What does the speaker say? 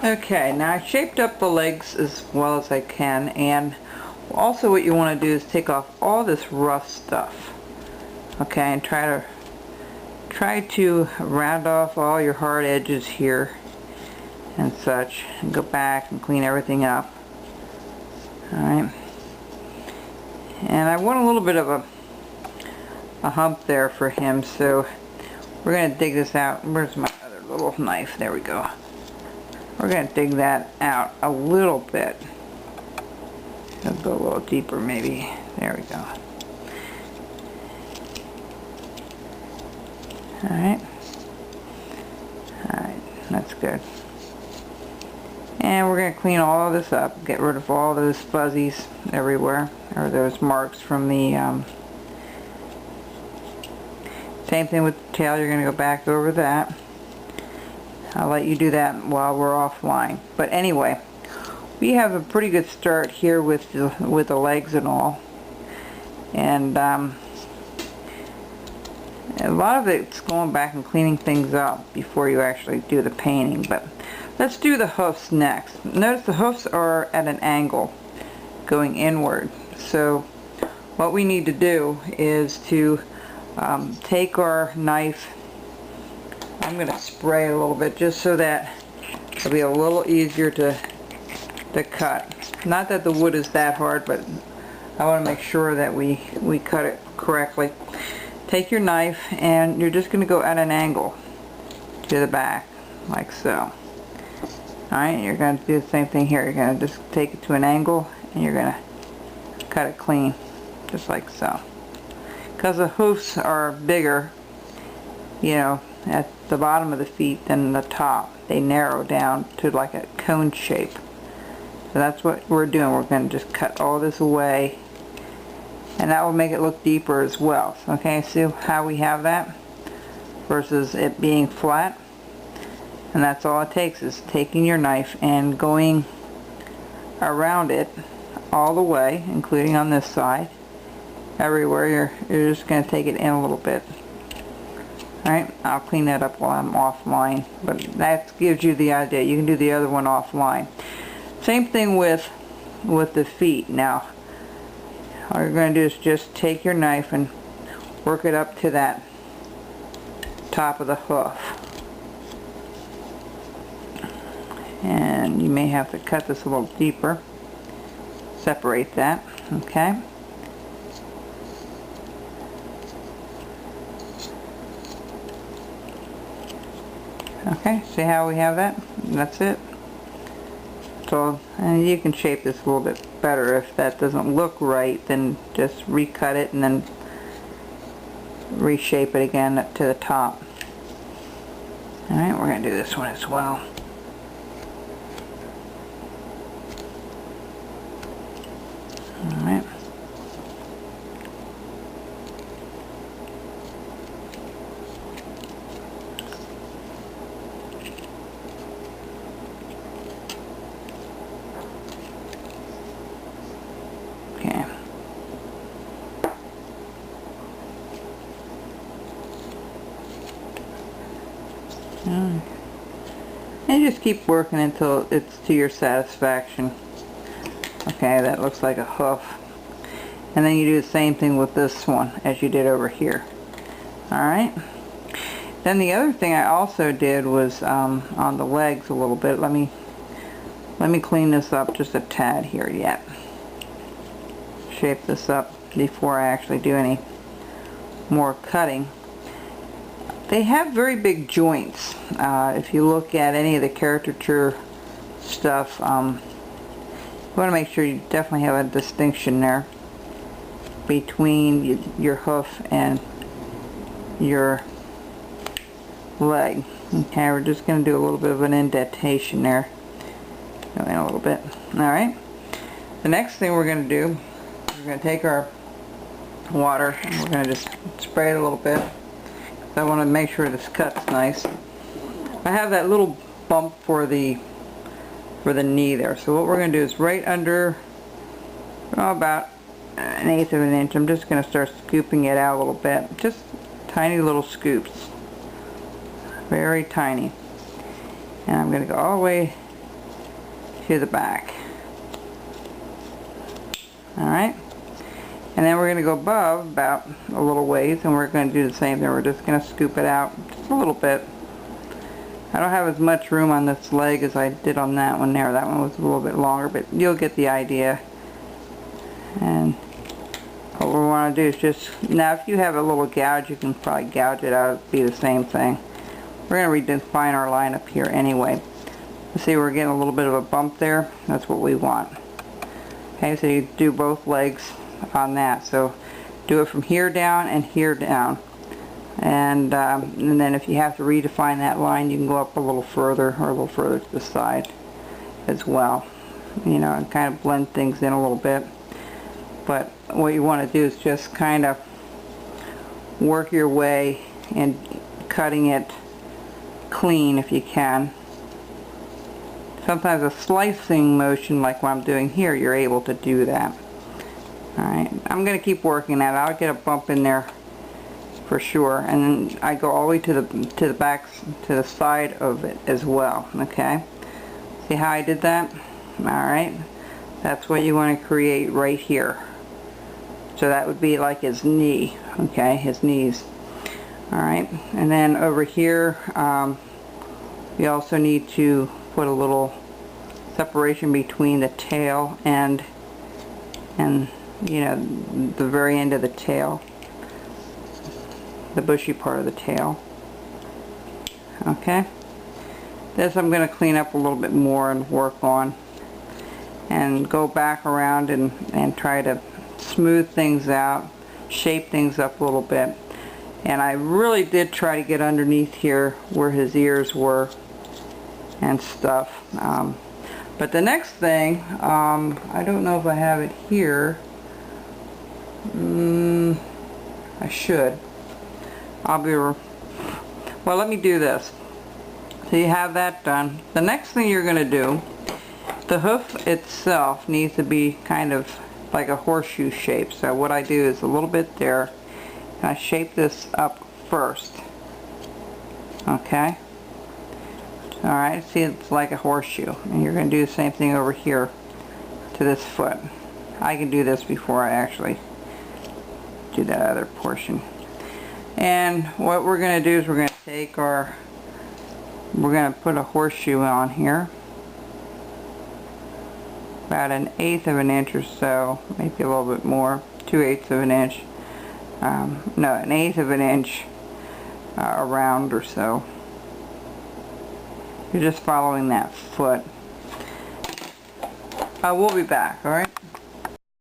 Okay, now I shaped up the legs as well as I can, and also what you want to do is take off all this rough stuff. Okay, and try to round off all your hard edges here and such, and go back and clean everything up. Alright, and I want a little bit of a hump there for him, so we're going to dig this out. Where's my other little knife? There we go. We're going to dig that out a little bit. Let's go a little deeper maybe. There we go. Alright. Alright, that's good. And we're going to clean all of this up. Get rid of all those fuzzies everywhere, or those marks from the same thing with the tail. You're going to go back over that. I'll let you do that while we're offline. But anyway, we have a pretty good start here with the legs and all. And a lot of it's going back and cleaning things up before you actually do the painting. But let's do the hoofs next. Notice the hoofs are at an angle going inward. So what we need to do is to take our knife. I'm going to spray a little bit just so that it'll be a little easier to cut. Not that the wood is that hard, but I want to make sure that we cut it correctly. Take your knife and you're just going to go at an angle to the back, like so. Alright, you're going to do the same thing here. You're going to just take it to an angle and you're going to cut it clean, just like so. Because the hoofs are bigger, you know, at the bottom of the feet than the top. They narrow down to like a cone shape. So that's what we're doing. We're going to just cut all this away, and that will make it look deeper as well. Okay, see how we have that versus it being flat? And that's all it takes, is taking your knife and going around it all the way, including on this side. Everywhere you're just going to take it in a little bit. Alright, I'll clean that up while I'm offline, but that gives you the idea. You can do the other one offline. Same thing with the feet. Now, all you're going to do is just take your knife and work it up to that top of the hoof. And you may have to cut this a little deeper. Separate that, okay? Okay, see how we have that? That's it. So, and you can shape this a little bit better. If that doesn't look right, then just recut it and then reshape it again up to the top. Alright, we're going to do this one as well. Alright. And just keep working until it's to your satisfaction. Okay, that looks like a hoof. And then you do the same thing with this one as you did over here. Alright. Then the other thing I also did was on the legs a little bit. Let me clean this up just a tad here yet. Shape this up before I actually do any more cutting. They have very big joints. If you look at any of the caricature stuff, you want to make sure you definitely have a distinction there between your hoof and your leg. Okay, we're just going to do a little bit of an indentation there. Go in a little bit. Alright. The next thing we're going to do, we're going to take our water and we're going to just spray it a little bit. I want to make sure this cuts nice. I have that little bump for the knee there. So what we're going to do is right under about 1/8 of an inch. I'm just going to start scooping it out a little bit. Just tiny little scoops. Very tiny. And I'm going to go all the way to the back. Alright, and then we're going to go above about a little ways, and we're going to do the same thing. We're just going to scoop it out just a little bit. I don't have as much room on this leg as I did on that one there. That one was a little bit longer, but you'll get the idea. And what we want to do is just, now if you have a little gouge, you can probably gouge it out. It'll be the same thing. We're going to redefine our line up here anyway. See, we're getting a little bit of a bump there. That's what we want. Okay, so you do both legs on that. So do it from here down and here down. And then if you have to redefine that line, you can go up a little further or a little further to the side as well. You know, and kind of blend things in a little bit. But what you want to do is just kind of work your way and cutting it clean if you can. Sometimes a slicing motion like what I'm doing here, you're able to do that. Alright, I'm going to keep working at it. I'll get a bump in there for sure, and then I go all the way to the back, to the side of it as well. Okay, see how I did that? Alright, that's what you want to create right here. So that would be like his knee, okay, his knees. Alright, and then over here we also need to put a little separation between the tail and you know, the very end of the tail, the bushy part of the tail. Okay, this I'm going to clean up a little bit more and work on and go back around and try to smooth things out, shape things up a little bit. And I really did try to get underneath here where his ears were and stuff. But the next thing, I don't know if I have it here. I should. Well, let me do this. So you have that done. The next thing you're going to do, the hoof itself needs to be kind of like a horseshoe shape. So what I do is a little bit there, and I shape this up first. Okay? Alright, see, it's like a horseshoe. And you're going to do the same thing over here to this foot. I can do this before I actually do that other portion. And what we're going to do is we're going to take we're going to put a horseshoe on here. About 1/8 of an inch or so, maybe a little bit more, 2/8 of an inch. No, 1/8 of an inch around or so. You're just following that foot. We'll be back, alright?